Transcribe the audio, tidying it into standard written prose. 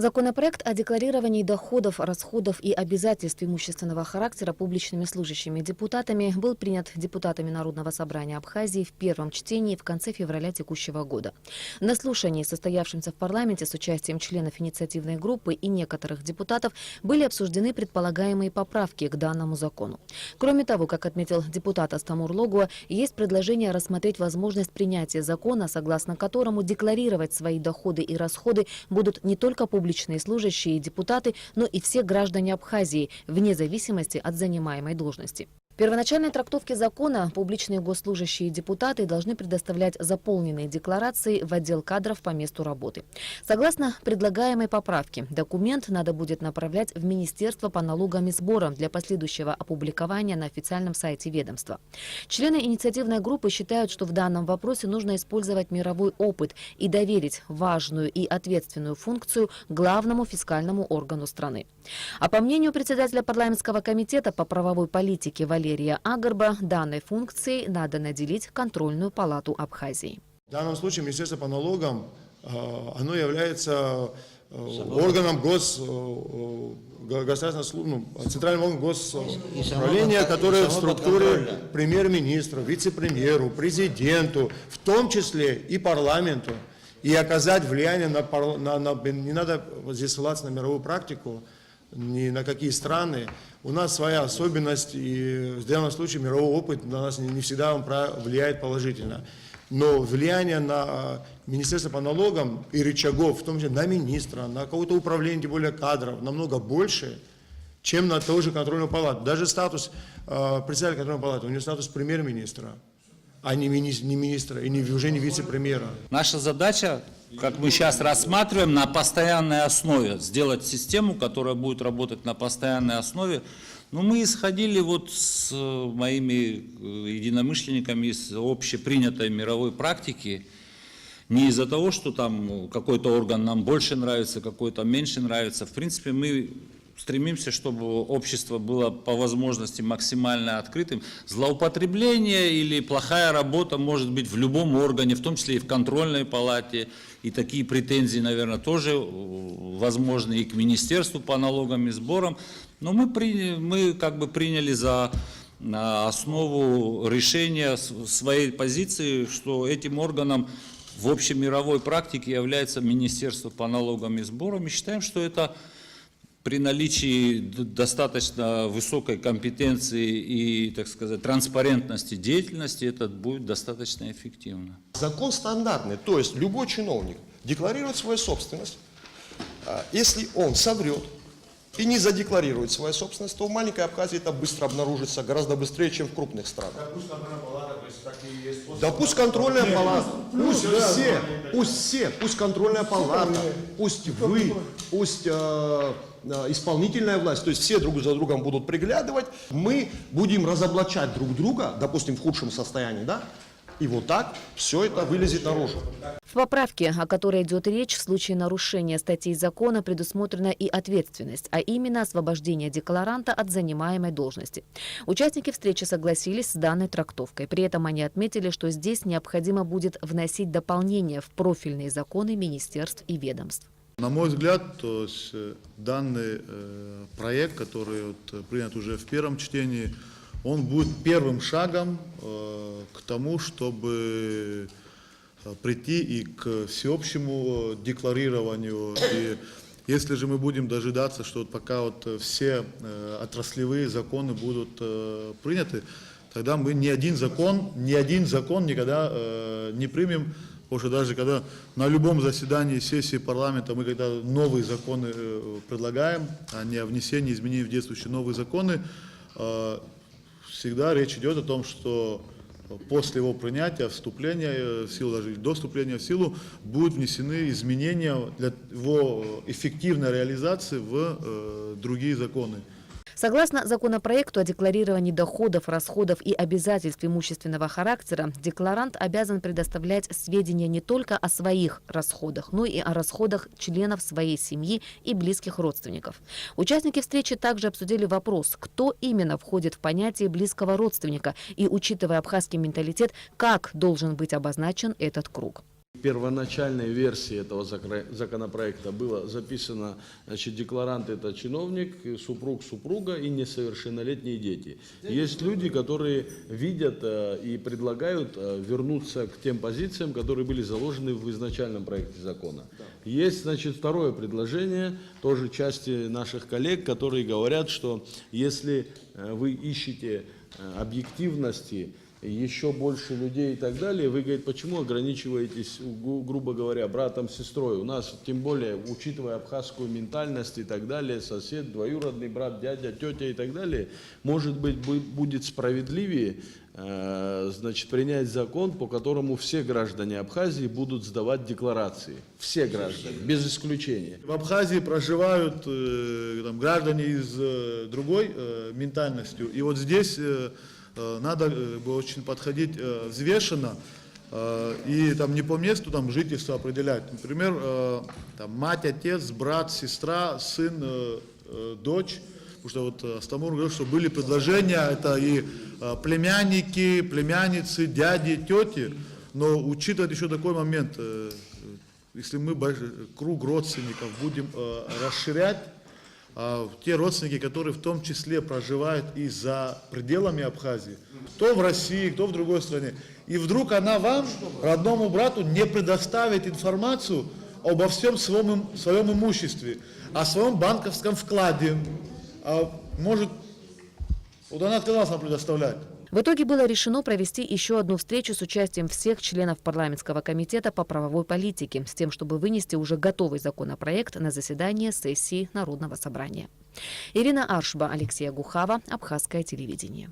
Законопроект о декларировании доходов, расходов и обязательств имущественного характера публичными служащими депутатами был принят депутатами Народного собрания Абхазии в первом чтении в конце февраля текущего года. На слушании, состоявшемся в парламенте с участием членов инициативной группы и некоторых депутатов, были обсуждены предполагаемые поправки к данному закону. Кроме того, как отметил депутат Астамур Логуа, есть предложение рассмотреть возможность принятия закона, согласно которому декларировать свои доходы и расходы будут не только публичные служащие и депутаты, но и все граждане Абхазии, вне зависимости от занимаемой должности. В первоначальной трактовке закона публичные госслужащие и депутаты должны предоставлять заполненные декларации в отдел кадров по месту работы. Согласно предлагаемой поправке, документ надо будет направлять в Министерство по налогам и сборам для последующего опубликования на официальном сайте ведомства. Члены инициативной группы считают, что в данном вопросе нужно использовать мировой опыт и доверить важную и ответственную функцию главному фискальному органу страны. А по мнению председателя парламентского комитета по правовой политике Валерия Агарба, данной функцией надо наделить контрольную палату Абхазии. В данном случае Министерство по налогам оно является органом центральным органом госуправления, которое в структуре премьер-министра, вице-премьеру, президенту, в том числе и парламенту, и оказать влияние не надо здесь ссылаться на мировую практику, ни на какие страны. У нас своя особенность, и в данном случае мировой опыт на нас не всегда влияет положительно. Но влияние на Министерство по налогам и рычагов, в том числе на министра, на какое-то управление, тем более кадров, намного больше, чем на ту же контрольную палату. Даже статус председателя контрольной палаты, у него статус премьер-министра, а не министра и уже не вице-премьера. Наша задача, как мы сейчас рассматриваем, на постоянной основе сделать систему, которая будет работать на постоянной основе. Но мы исходили вот с моими единомышленниками из общепринятой мировой практики, не из-за того, что там какой-то орган нам больше нравится, какой-то меньше нравится. В принципе, мы стремимся, чтобы общество было по возможности максимально открытым. Злоупотребление или плохая работа может быть в любом органе, в том числе и в контрольной палате. И такие претензии, наверное, тоже возможны и к Министерству по налогам и сборам. Но мы как бы приняли за основу решения своей позиции, что этим органом в общемировой практике является Министерство по налогам и сборам. И считаем, что это при наличии достаточно высокой компетенции и, так сказать, транспарентности деятельности, это будет достаточно эффективно. Закон стандартный, то есть любой чиновник декларирует свою собственность. Если он соврет и не задекларирует свою собственность, то в маленькой Абхазии это быстро обнаружится, гораздо быстрее, чем в крупных странах. Да пусть контрольная палата, пусть контрольная палата, пусть вы, пусть исполнительная власть, то есть все друг за другом будут приглядывать, мы будем разоблачать друг друга, допустим, в худшем состоянии, да, и вот так все это вылезет наружу. В поправке, о которой идет речь, в случае нарушения статей закона предусмотрена и ответственность, а именно освобождение декларанта от занимаемой должности. Участники встречи согласились с данной трактовкой. При этом они отметили, что здесь необходимо будет вносить дополнения в профильные законы министерств и ведомств. На мой взгляд, то есть, данный проект, который принят уже в первом чтении, он будет первым шагом к тому, чтобы прийти и к всеобщему декларированию. И если же мы будем дожидаться, что пока все отраслевые законы будут приняты, тогда мы ни один закон никогда не примем. Потому что даже когда на любом заседании сессии парламента мы когда новые законы предлагаем, а не о внесении изменений в действующие новые законы, всегда речь идет о том, что после его принятия, вступления в силу, даже до вступления в силу, будут внесены изменения для его эффективной реализации в другие законы. Согласно законопроекту о декларировании доходов, расходов и обязательств имущественного характера, декларант обязан предоставлять сведения не только о своих расходах, но и о расходах членов своей семьи и близких родственников. Участники встречи также обсудили вопрос, кто именно входит в понятие близкого родственника и, учитывая абхазский менталитет, как должен быть обозначен этот круг. В первоначальной версии этого законопроекта было записано, значит, декларант это чиновник, супруг, супруга и несовершеннолетние дети. Есть люди, которые видят и предлагают вернуться к тем позициям, которые были заложены в изначальном проекте закона. Есть, значит, второе предложение, тоже части наших коллег, которые говорят, что если вы ищете объективности, еще больше людей и так далее, вы, говорите, почему ограничиваетесь, грубо говоря, братом, сестрой? У нас, тем более, учитывая абхазскую ментальность и так далее, сосед, двоюродный брат, дядя, тетя и так далее, может быть, будет справедливее, значит, принять закон, по которому все граждане Абхазии будут сдавать декларации. Все граждане, без исключения. В Абхазии проживают там, граждане из другой ментальностью. И вот здесь надо очень подходить взвешенно и там не по месту там жительства определять. Например, там, мать, отец, брат, сестра, сын, дочь. Потому что вот Астамур говорил, что были предложения, это и племянники, племянницы, дяди, тети. Но учитывая еще такой момент, если мы круг родственников будем расширять, те родственники, которые в том числе проживают и за пределами Абхазии, кто в России, кто в другой стране, и вдруг она вам, родному брату, не предоставит информацию обо всем своем имуществе, о своем банковском вкладе, может, вот она отказалась нам предоставлять. В итоге было решено провести еще одну встречу с участием всех членов парламентского комитета по правовой политике, с тем, чтобы вынести уже готовый законопроект на заседание сессии Народного собрания. Ирина Аршба, Алексей Агухава, Абхазское телевидение.